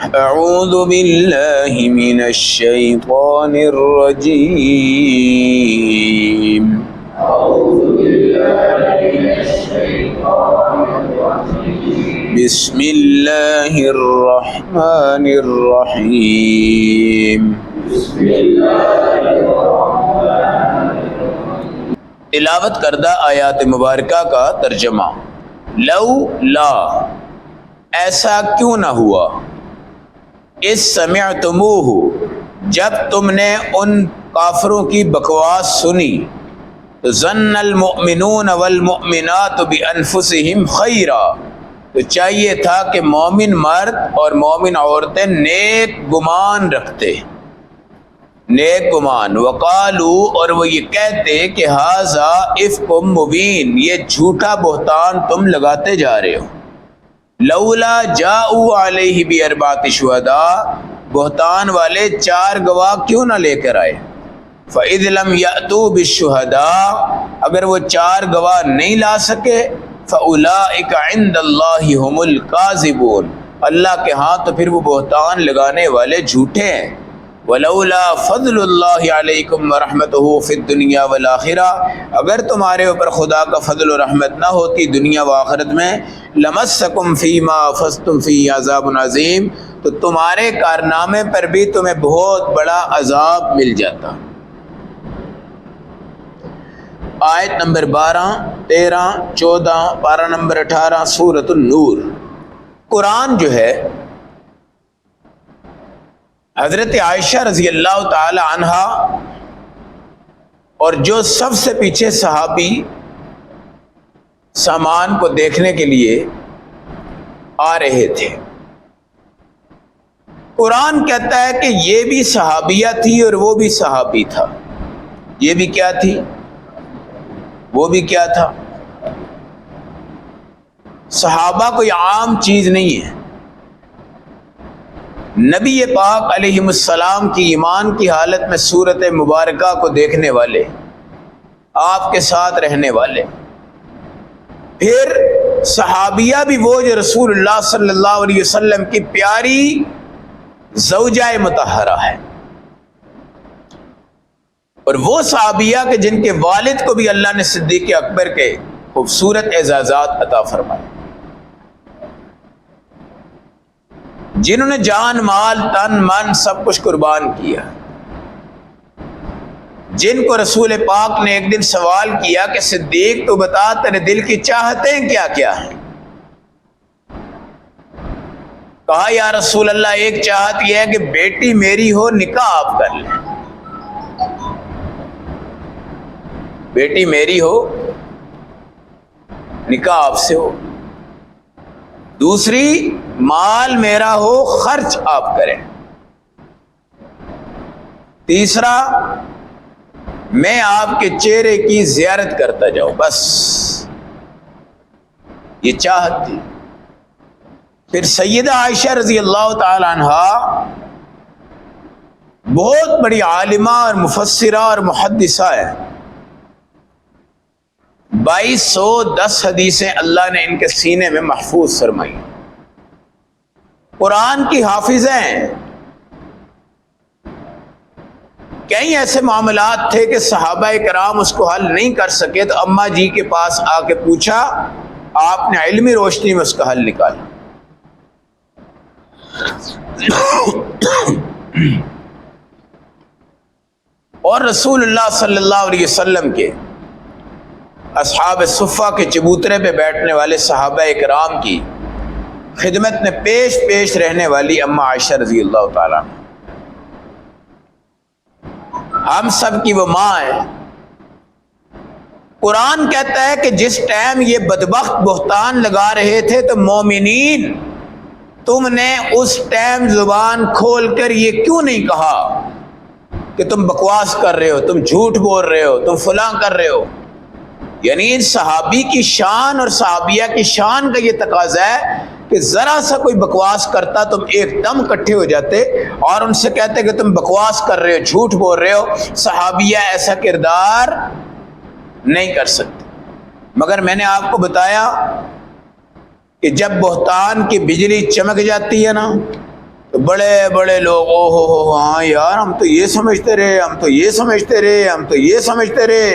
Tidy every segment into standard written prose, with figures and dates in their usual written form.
اعوذ باللہ من الشیطان الرجیم بسم اللہ الرحمن الرحیم تلاوت کردہ آیات مبارکہ کا ترجمہ۔ لو لا، ایسا کیوں نہ ہوا، اس سمعتموہ، جب تم نے ان کافروں کی بکواس سنی، تو ظن المؤمنون والمؤمنات بانفسہم خیرا، تو چاہیے تھا کہ مومن مرد اور مومن عورتیں نیک گمان رکھتے، نیک گمان۔ وقالو، اور وہ یہ کہتے کہ ھذا افک مبین، یہ جھوٹا بہتان تم لگاتے جا رہے ہو۔ لولا جاؤ علیہ باربعۃ شہداء، بہتان والے 4 گواہ کیوں نہ لے کر آئے۔ فاذ لم یأتوا بالشہداء، اگر وہ 4 گواہ نہیں لا سکے، فاولئک عند اللہ هم الکاذبون، اللہ کے ہاں تو پھر وہ بہتان لگانے والے جھوٹے ہیں۔ ولولا فضل اللہ علیکم ورحمتہ فی الدنیا والآخرہ، اگر تمہارے اوپر خدا کا فضل و رحمت نہ ہوتی دنیا و آخرت میں، لمسکم فیما افضتم فیہ عذاب عظیم، تو تمہارے کارنامے پر بھی تمہیں بہت بڑا عذاب مل جاتا۔ آیت نمبر 12، 13، 14، پارہ نمبر 18، سورۃ النور۔ قرآن جو ہے، حضرت عائشہ رضی اللہ تعالی عنہا اور جو سب سے پیچھے صحابی سامان کو دیکھنے کے لیے آ رہے تھے، قرآن کہتا ہے کہ یہ بھی صحابیہ تھی اور وہ بھی صحابی تھا۔ یہ بھی کیا تھی، وہ بھی کیا تھا۔ صحابہ کوئی عام چیز نہیں ہے، نبی پاک علیہ السلام کی ایمان کی حالت میں صورت مبارکہ کو دیکھنے والے، آپ کے ساتھ رہنے والے، پھر صحابیہ بھی وہ جو رسول اللہ صلی اللہ علیہ وسلم کی پیاری زوجہ مطہرہ ہے، اور وہ صحابیہ کہ جن کے والد کو بھی اللہ نے صدیق اکبر کے خوبصورت اعزازات عطا فرمائے، جنہوں نے جان مال تن من سب کچھ قربان کیا، جن کو رسول پاک نے ایک دن سوال کیا کہ صدیق تو بتا تیرے دل کی چاہتیں کیا کیا ہیں۔ کہا یا رسول اللہ ایک چاہت یہ ہے کہ بیٹی میری ہو، نکاح آپ کر لیں، بیٹی میری ہو، نکاح آپ سے ہو۔ دوسری، مال میرا ہو، خرچ آپ کریں۔ تیسرا، میں آپ کے چہرے کی زیارت کرتا جاؤں، بس یہ چاہت تھی۔ پھر سیدہ عائشہ رضی اللہ تعالی عنہا بہت بڑی عالمہ اور مفسرہ اور محدثہ ہے، 2210 حدیثیں اللہ نے ان کے سینے میں محفوظ فرمائی، قرآن کی حافظ ہیں۔ کئی ایسے معاملات تھے کہ صحابہ کرام اس کو حل نہیں کر سکے، تو اماں جی کے پاس آ کے پوچھا، آپ نے علمی روشنی میں اس کا حل نکالا۔ اور رسول اللہ صلی اللہ علیہ وسلم کے اصحاب صفہ کے چبوترے پہ بیٹھنے والے صحابہ کرام کی خدمت میں پیش رہنے والی اماں عائشہ رضی اللہ تعالیٰ عنہ، ہم سب کی وہ ماں ہے۔ قرآن کہتا ہے کہ جس ٹائم یہ بدبخت بہتان لگا رہے تھے تو مومنین، تم نے اس ٹائم زبان کھول کر یہ کیوں نہیں کہا کہ تم بکواس کر رہے ہو، تم جھوٹ بول رہے ہو، تم فلاں کر رہے ہو۔ یعنی صحابی کی شان اور صحابیہ کی شان کا یہ تقاضا ہے کہ ذرا سا کوئی بکواس کرتا تم ایک دم اکٹھے ہو جاتے اور ان سے کہتے کہ تم بکواس کر رہے ہو، جھوٹ بول رہے ہو۔ صحابیہ ایسا کردار نہیں کر سکتے، مگر میں نے آپ کو بتایا کہ جب بہتان کی بجلی چمک جاتی ہے نا، تو بڑے بڑے لوگ او ہو ہاں یار ہم تو یہ سمجھتے رہے، ہم تو یہ سمجھتے رہے، ہم تو یہ سمجھتے رہے،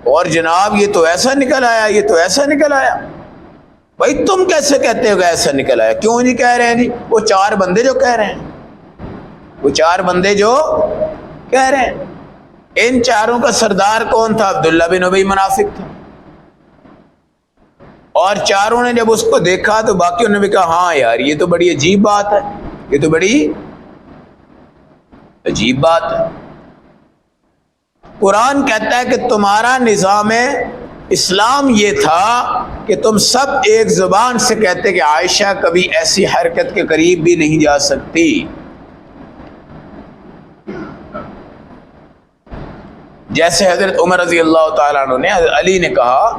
اور جناب یہ تو ایسا نکل آیا، یہ تو ایسا نکل آیا۔ بھائی تم کیسے کہتے ہو کہ ایسا نکل آیا؟ کیوں نہیں کہہ رہے ہیں جی؟ وہ چار بندے جو کہہ رہے ہیں، وہ چار بندے جو کہہ رہے ہیں، ان چاروں کا سردار کون تھا؟ عبداللہ بن ابی منافق تھا۔ اور چاروں نے جب اس کو دیکھا تو باقیوں نے بھی کہا ہاں یار یہ تو بڑی عجیب بات ہے، یہ تو بڑی عجیب بات ہے۔ قرآن کہتا ہے کہ تمہارا نظام اسلام یہ تھا کہ تم سب ایک زبان سے کہتے کہ عائشہ کبھی ایسی حرکت کے قریب بھی نہیں جا سکتی۔ جیسے حضرت عمر رضی اللہ تعالیٰ عنہ نے علی نے کہا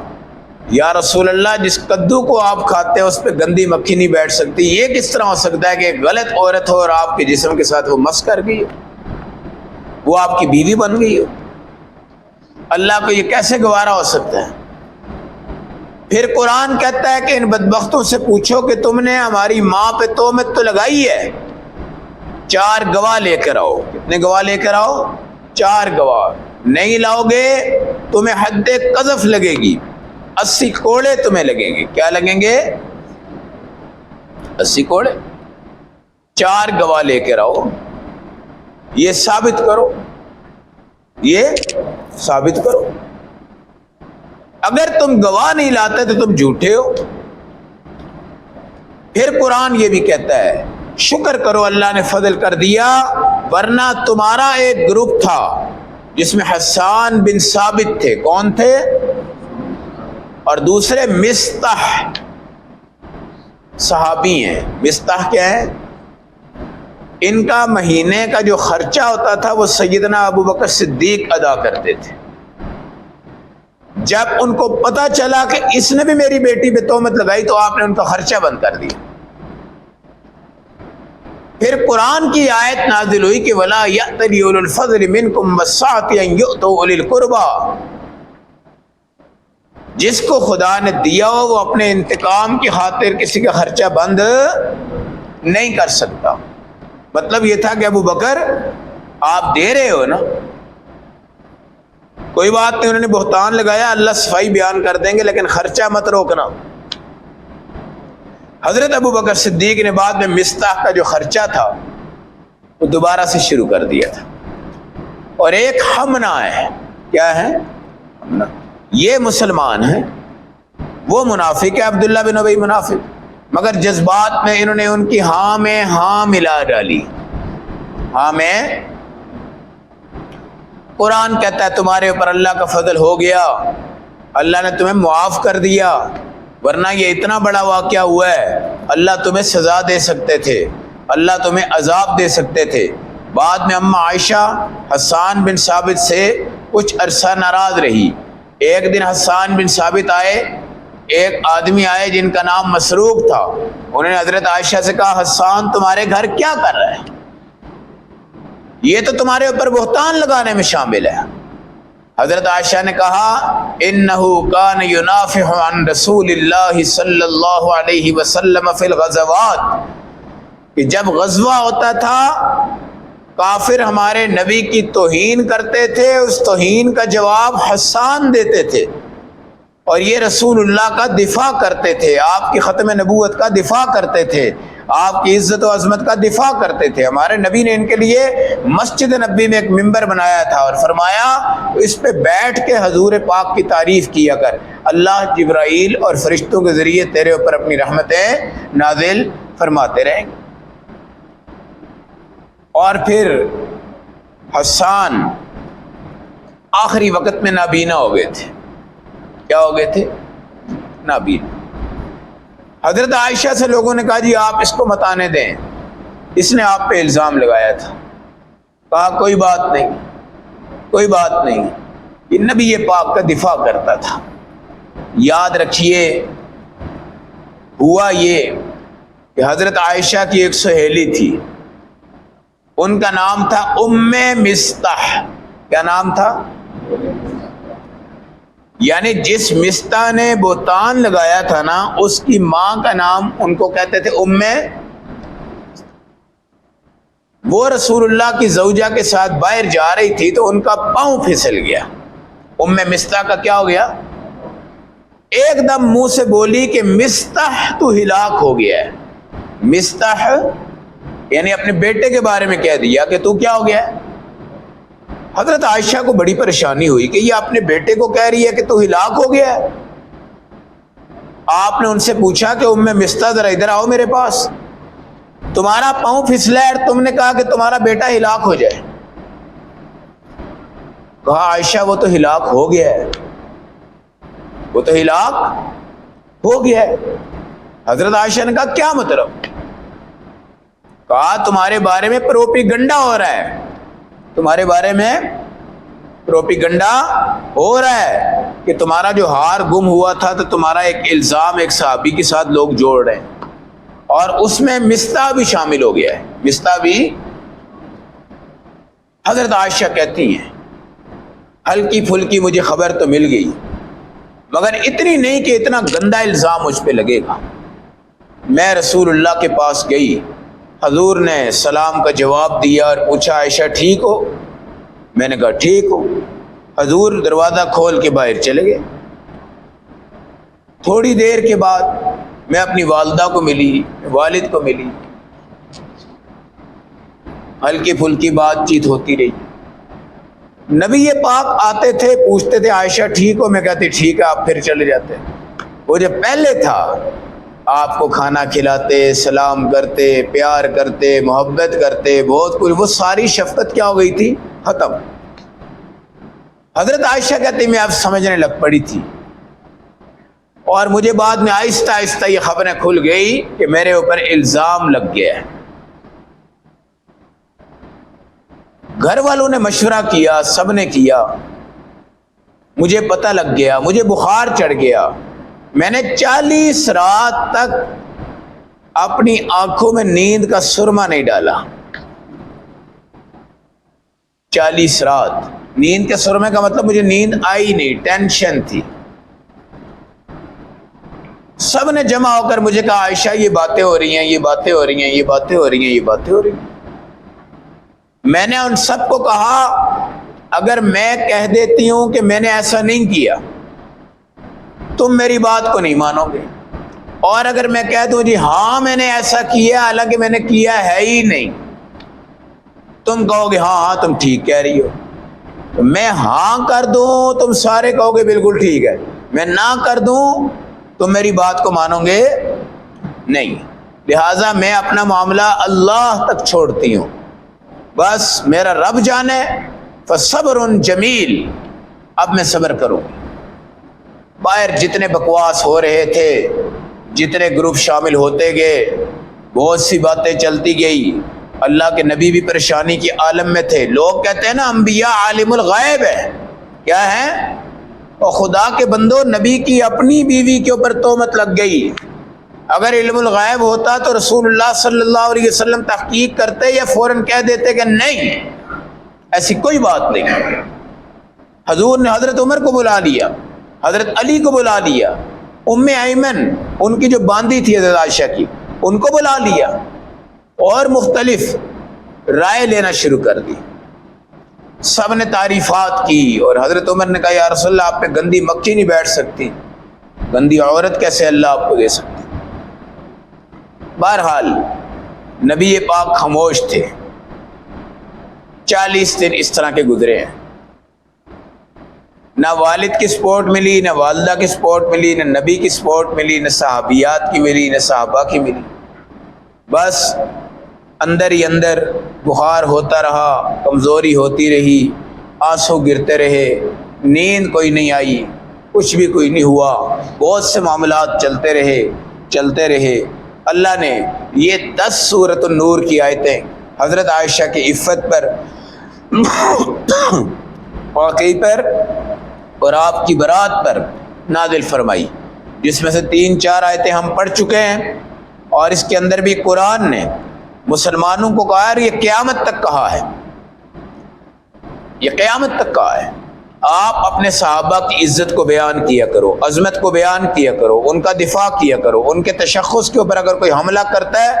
یا رسول اللہ جس کدو کو آپ کھاتے ہیں اس پہ گندی مکھی نہیں بیٹھ سکتی، یہ کس طرح ہو سکتا ہے کہ ایک غلط عورت ہو اور آپ کے جسم کے ساتھ وہ مس کر گئی ہو، وہ آپ کی بیوی بن گئی ہو؟ اللہ کو یہ کیسے گوارا ہو سکتا ہے؟ پھر قرآن کہتا ہے کہ ان بدبختوں سے پوچھو کہ تم نے ہماری ماں پہ تہمت تو لگائی ہے، چار گواہ لے کر آؤ۔ کتنے گواہ لے کر آؤ؟ چار گواہ۔ نہیں لاؤ گے تمہیں حد قذف لگے گی، 80 کوڑے تمہیں لگیں گے۔ کیا لگیں گے؟ 80 کوڑے۔ چار گواہ لے کر آؤ، یہ ثابت کرو، یہ ثابت کرو۔ اگر تم گواہ نہیں لاتے تو تم جھوٹے ہو۔ پھر قرآن یہ بھی کہتا ہے شکر کرو اللہ نے فضل کر دیا، ورنہ تمہارا ایک گروپ تھا جس میں حسان بن ثابت تھے۔ کون تھے؟ اور دوسرے مستح صحابی ہیں۔ مستح کیا ہے؟ ان کا مہینے کا جو خرچہ ہوتا تھا وہ سیدنا ابو بکر صدیق ادا کرتے تھے۔ جب ان کو پتا چلا کہ اس نے بھی میری بیٹی پہ تہمت لگائی تو آپ نے ان کا خرچہ بند کر دیا۔ پھر قرآن کی آیت نازل ہوئی کہ وَلَا يَأْتَلِ أُولُو الْفَضْلِ مِنْكُمْ وَالسَّعَةِ أَنْ يُؤْتُوا أُولِي الْقُرْبَى، جس کو خدا نے دیا ہو وہ اپنے انتقام کی خاطر کسی کا خرچہ بند نہیں کر سکتا۔ مطلب یہ تھا کہ ابو بکر آپ دے رہے ہو نا، کوئی بات نہیں، انہوں نے بہتان لگایا، اللہ صفائی بیان کر دیں گے، لیکن خرچہ مت روکنا۔ حضرت ابو بکر صدیق نے بعد میں مستح کا جو خرچہ تھا وہ دوبارہ سے شروع کر دیا تھا۔ اور ایک ہمنا ہے، کیا ہے؟ ہمنا۔ یہ مسلمان ہیں، وہ منافق ہے عبداللہ بن ابی منافق، مگر جذبات میں انہوں نے ان کی ہاں میں ہاں ملا ڈالی۔ ہاں میں قرآن کہتا ہے تمہارے اوپر اللہ کا فضل ہو گیا، اللہ نے تمہیں معاف کر دیا، ورنہ یہ اتنا بڑا واقعہ ہوا ہے، اللہ تمہیں سزا دے سکتے تھے، اللہ تمہیں عذاب دے سکتے تھے۔ بعد میں اماں عائشہ حسان بن ثابت سے کچھ عرصہ ناراض رہی۔ ایک دن حسان بن ثابت آئے، ایک آدمی آئے جن کا نام مسروق تھا، انہوں نے حضرت عائشہ سے کہا حسان تمہارے گھر کیا کر رہا ہے؟ یہ تو تمہارے اوپر بہتان لگانے میں شامل ہے۔ حضرت عائشہ نے کہا انہو کان ینافح عن رسول اللہ صلی اللہ علیہ وسلم فی الغزوات، کہ جب غزوہ ہوتا تھا کافر ہمارے نبی کی توہین کرتے تھے، اس توہین کا جواب حسان دیتے تھے، اور یہ رسول اللہ کا دفاع کرتے تھے، آپ کی ختم نبوت کا دفاع کرتے تھے، آپ کی عزت و عظمت کا دفاع کرتے تھے۔ ہمارے نبی نے ان کے لیے مسجد نبی میں ایک ممبر بنایا تھا اور فرمایا اس پہ بیٹھ کے حضور پاک کی تعریف کیا کر، اللہ جبرائیل اور فرشتوں کے ذریعے تیرے اوپر اپنی رحمتیں نازل فرماتے رہیں گے۔ اور پھر حسان آخری وقت میں نابینا ہو گئے تھے۔ کیا ہو گئے تھے؟ نابینا۔ حضرت عائشہ سے لوگوں نے کہا جی آپ اس کو مت آنے دیں، اس نے آپ پہ الزام لگایا تھا۔ کہا کوئی بات نہیں، کوئی بات نہیں، یہ نبی پاک کا دفاع کرتا تھا۔ یاد رکھیے ہوا یہ کہ حضرت عائشہ کی ایک سہیلی تھی، ان کا نام تھا ام مستح۔ کیا نام تھا؟ یعنی جس مستح نے بہتان لگایا تھا نا، اس کی ماں کا نام ان کو کہتے تھے ام۔ وہ رسول اللہ کی زوجہ کے ساتھ باہر جا رہی تھی تو ان کا پاؤں پھسل گیا. ام مستح کا کیا ہو گیا؟ ایک دم منہ سے بولی کہ مستح تو ہلاک ہو گیا ہے. مستح یعنی اپنے بیٹے کے بارے میں کہہ دیا کہ تو کیا ہو گیا ہے. حضرت عائشہ کو بڑی پریشانی ہوئی کہ یہ اپنے بیٹے کو کہہ رہی ہے کہ تو ہلاک ہو گیا ہے. آپ نے ان سے پوچھا کہ ام مستح ذرا ادھر آؤ میرے پاس، تمہارا پاؤں پھسلا ہے اور تم نے کہا کہ تمہارا بیٹا ہلاک ہو جائے. کہا عائشہ وہ تو ہلاک ہو گیا ہے، وہ تو ہلاک ہو گیا ہے. حضرت عائشہ نے کہا کیا مطلب؟ کہا تمہارے بارے میں پروپیگنڈا ہو رہا ہے، تمہارے بارے میں پروپیگنڈا ہو رہا ہے کہ تمہارا جو ہار گم ہوا تھا تو تمہارا ایک الزام ایک صحابی کے ساتھ لوگ جوڑ رہے ہیں اور اس میں مستح بھی شامل ہو گیا ہے. مستح بھی. حضرت عائشہ کہتی ہیں ہلکی پھلکی مجھے خبر تو مل گئی مگر اتنی نہیں کہ اتنا گندا الزام مجھ پہ لگے گا. میں رسول اللہ کے پاس گئی، حضور نے سلام کا جواب دیا اور پوچھا عائشہ ٹھیک ہو؟ میں نے کہا ٹھیک ہو. حضور دروازہ کھول کے باہر چلے گئے. تھوڑی دیر کے بعد میں اپنی والدہ کو ملی، والد کو ملی، ہلکی پھلکی بات چیت ہوتی رہی. نبی پاک آتے تھے پوچھتے تھے عائشہ ٹھیک ہو؟ میں کہتی ٹھیک ہے، آپ پھر چلے جاتے. وہ جو پہلے تھا آپ کو کھانا کھلاتے، سلام کرتے، پیار کرتے، محبت کرتے، بہت کچھ، وہ ساری شفقت کیا ہو گئی تھی؟ ختم. حضرت عائشہ کہتی میں اب سمجھنے لگ پڑی تھی اور مجھے بعد میں آہستہ آہستہ یہ خبریں کھل گئی کہ میرے اوپر الزام لگ گیا ہے. گھر والوں نے مشورہ کیا، سب نے کیا، مجھے پتہ لگ گیا، مجھے بخار چڑھ گیا. میں نے 40 رات تک اپنی آنکھوں میں نیند کا سرما نہیں ڈالا. 40 رات نیند کے سرمے کا مطلب مجھے نیند آئی نہیں، ٹینشن تھی. سب نے جمع ہو کر مجھے کہا عائشہ یہ باتیں ہو رہی ہیں، یہ باتیں ہو رہی ہیں، یہ باتیں ہو رہی ہیں، یہ باتیں ہو رہی ہیں. میں نے ان سب کو کہا اگر میں کہہ دیتی ہوں کہ میں نے ایسا نہیں کیا تم میری بات کو نہیں مانو گے، اور اگر میں کہہ دوں جی ہاں میں نے ایسا کیا حالانکہ میں نے کیا ہے ہی نہیں، تم کہو گے ہاں ہاں تم ٹھیک کہہ رہی ہو. میں ہاں کر دوں تم سارے کہو گے بالکل ٹھیک ہے، میں نہ کر دوں تم میری بات کو مانو گے نہیں. لہٰذا میں اپنا معاملہ اللہ تک چھوڑتی ہوں، بس میرا رب جانے. فصبر جمیل، اب میں صبر کروں. باہر جتنے بکواس ہو رہے تھے، جتنے گروپ شامل ہوتے گئے، بہت سی باتیں چلتی گئی. اللہ کے نبی بھی پریشانی کی عالم میں تھے. لوگ کہتے ہیں نا انبیاء عالم الغیب ہے، کیا ہے؟ اور خدا کے بندو نبی کی اپنی بیوی کے اوپر تہمت لگ گئی. اگر علم الغیب ہوتا تو رسول اللہ صلی اللہ علیہ وسلم تحقیق کرتے یا فوراً کہہ دیتے کہ نہیں ایسی کوئی بات نہیں. حضور نے حضرت عمر کو بلا لیا، حضرت علی کو بلا لیا، ام ایمن ان کی جو باندھی تھی حضرت عائشہ کی ان کو بلا لیا اور مختلف رائے لینا شروع کر دی. سب نے تعریفات کی اور حضرت عمر نے کہا یا رسول اللہ آپ پہ گندی مکھی نہیں بیٹھ سکتی، گندی عورت کیسے اللہ آپ کو دے سکتی. بہرحال نبی پاک خاموش تھے. 40 دن اس طرح کے گزرے ہیں. نہ والد کی سپورٹ ملی، نہ والدہ کی سپورٹ ملی، نہ نبی کی سپورٹ ملی، نہ صحابیات کی ملی، نہ صحابہ کی ملی. بس اندر ہی اندر بخار ہوتا رہا، کمزوری ہوتی رہی، آنسو گرتے رہے، نیند کوئی نہیں آئی، کچھ بھی کوئی نہیں ہوا. بہت سے معاملات چلتے رہے. اللہ نے یہ 10 سورۃ النور کی آیتیں حضرت عائشہ کی عفت پر، واقعی پر اور آپ کی برات پر نازل فرمائی، جس میں سے 3-4 آیتیں ہم پڑھ چکے ہیں. اور اس کے اندر بھی قرآن نے مسلمانوں کو کہا ہے، یہ قیامت تک کہا ہے، یہ قیامت تک کہا ہے آپ اپنے صحابہ کی عزت کو بیان کیا کرو، عظمت کو بیان کیا کرو، ان کا دفاع کیا کرو. ان کے تشخص کے اوپر اگر کوئی حملہ کرتا ہے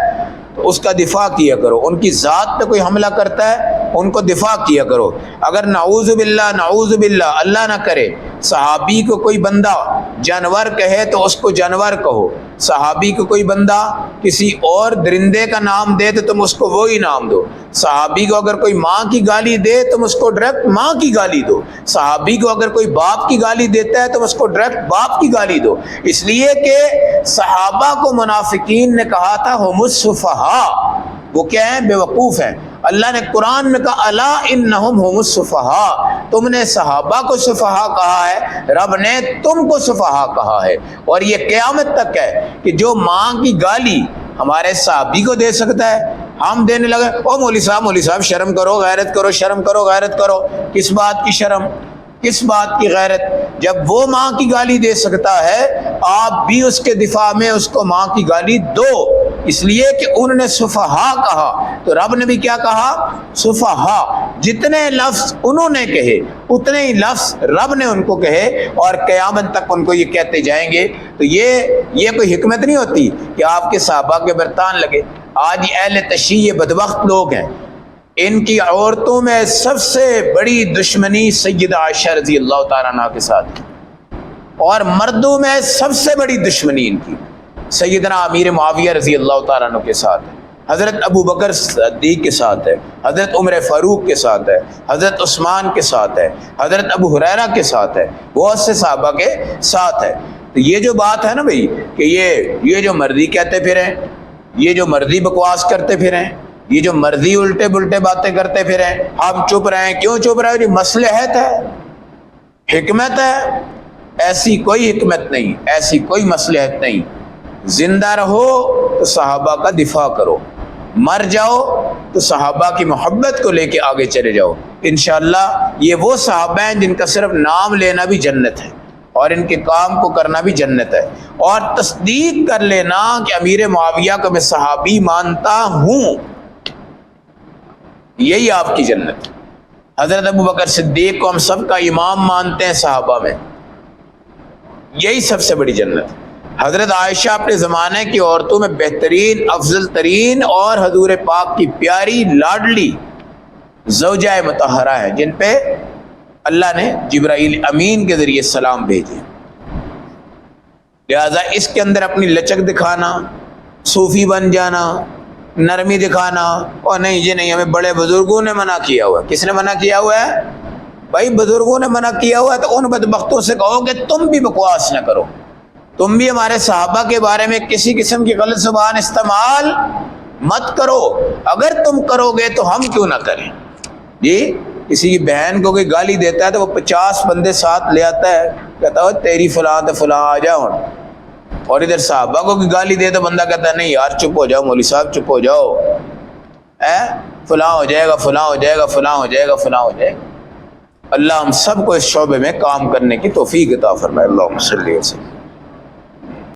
تو اس کا دفاع کیا کرو. ان کی ذات پہ کوئی حملہ کرتا ہے ان کو دفاع کیا کرو. اگر نعوذ باللہ اللہ نہ کرے صحابی کو کوئی بندہ جانور کہے تو اس کو جانور کہو. صحابی کو کوئی بندہ کسی اور درندے کا نام دے تو تم اس کو وہی نام دو. صحابی کو اگر کوئی ماں کی گالی دے تم اس کو ڈائریکٹ ماں کی گالی دو. صحابی کو اگر کوئی باپ کی گالی دیتا ہے تم اس کو ڈائریکٹ باپ کی گالی دو. اس لیے کہ صحابہ کو منافقین نے کہا تھا ہم السفہاء، وہ کیا ہیں؟ بے وقوف ہیں. اللہ نے قرآن میں کہا الا انہم ہم السفہاء، تم نے صحابہ کو سفہاء کہا ہے، رب نے تم کو سفہاء کہا ہے. اور یہ قیامت تک ہے کہ جو ماں کی گالی ہمارے صحابی کو دے سکتا ہے ہم دینے لگے او مولوی صاحب شرم کرو، غیرت کرو، شرم کرو، غیرت کرو. کس بات کی شرم، کس بات کی غیرت؟ جب وہ ماں کی گالی دے سکتا ہے آپ بھی اس کے دفاع میں اس کو ماں کی گالی دو. اس لیے کہ انہوں نے سفہاء کہا تو رب نے بھی کیا کہا؟ سفہاء. جتنے لفظ انہوں نے کہے اتنے ہی لفظ رب نے ان کو کہے اور قیامت تک ان کو یہ کہتے جائیں گے. تو یہ کوئی حکمت نہیں ہوتی کہ آپ کے صحابہ کے برتان لگے. آج اہل تشیع بدبخت لوگ ہیں، ان کی عورتوں میں سب سے بڑی دشمنی سیدہ عائشہ رضی اللہ تعالیٰ عنہ کے ساتھ ہے، اور مردوں میں سب سے بڑی دشمنی ان کی سیدنا امیر معاویہ رضی اللہ تعالیٰ عنہ کے ساتھ ہے، حضرت ابو بکر صدیق کے ساتھ ہے، حضرت عمر فاروق کے ساتھ ہے، حضرت عثمان کے ساتھ ہے، حضرت ابو ہریرہ کے ساتھ ہے، بہت سے صحابہ کے ساتھ ہے. تو یہ جو بات ہے نا بھائی کہ یہ جو مرضی کہتے پھریں، یہ جو مرضی بکواس کرتے پھریں، یہ جو مرضی الٹے بلٹے باتیں کرتے پھریں، ہم چپ رہے ہیں. کیوں چپ رہے ہیں؟ مصلحت ہے، حکمت ہے. ایسی کوئی حکمت نہیں، ایسی کوئی مصلحت نہیں. زندہ رہو تو صحابہ کا دفاع کرو، مر جاؤ تو صحابہ کی محبت کو لے کے آگے چلے جاؤ. انشاءاللہ یہ وہ صحابہ ہیں جن کا صرف نام لینا بھی جنت ہے اور ان کے کام کو کرنا بھی جنت ہے. اور تصدیق کر لینا کہ امیر معاویہ کو میں صحابی مانتا ہوں، یہی آپ کی جنت. حضرت ابو بکر صدیق کو ہم سب کا امام مانتے ہیں صحابہ میں، یہی سب سے بڑی جنت. حضرت عائشہ اپنے زمانے کی عورتوں میں بہترین، افضل ترین اور حضور پاک کی پیاری لاڈلی زوجہ مطہرہ ہے جن پہ اللہ نے جبرائیل امین کے ذریعے سلام بھیجے. لہذا اس کے اندر اپنی لچک دکھانا، صوفی بن جانا، نرمی دکھانا، اور نہیں جی نہیں ہمیں بڑے بزرگوں نے منع کیا ہوا. کس نے منع کیا ہوا ہے؟ بھائی بزرگوں نے منع کیا ہوا ہے تو ان بدبختوں سے کہو کہ تم بھی بکواس نہ کرو، تم بھی ہمارے صحابہ کے بارے میں کسی قسم کی غلط زبان استعمال مت کرو. اگر تم کرو گے تو ہم کیوں نہ کریں. جی کسی کی بہن کو کوئی گالی دیتا ہے تو وہ 50 بندے ساتھ لے آتا ہے، کہتا ہے تیری فلاں تو فلاں آ جاؤ. اور ادھر صحابہ کو کوئی گالی دے تو بندہ کہتا ہے نہیں یار چپ ہو جاؤ، مولوی صاحب چپ ہو جاؤ، فلاں ہو جائے گا، فلاں ہو جائے گا، فلاں ہو جائے گا، فلاں ہو جائے گا. اللہ ہم سب کو اس شعبے میں کام کرنے کی توفیق عطا فرمائے. اللہم صلی وسلم.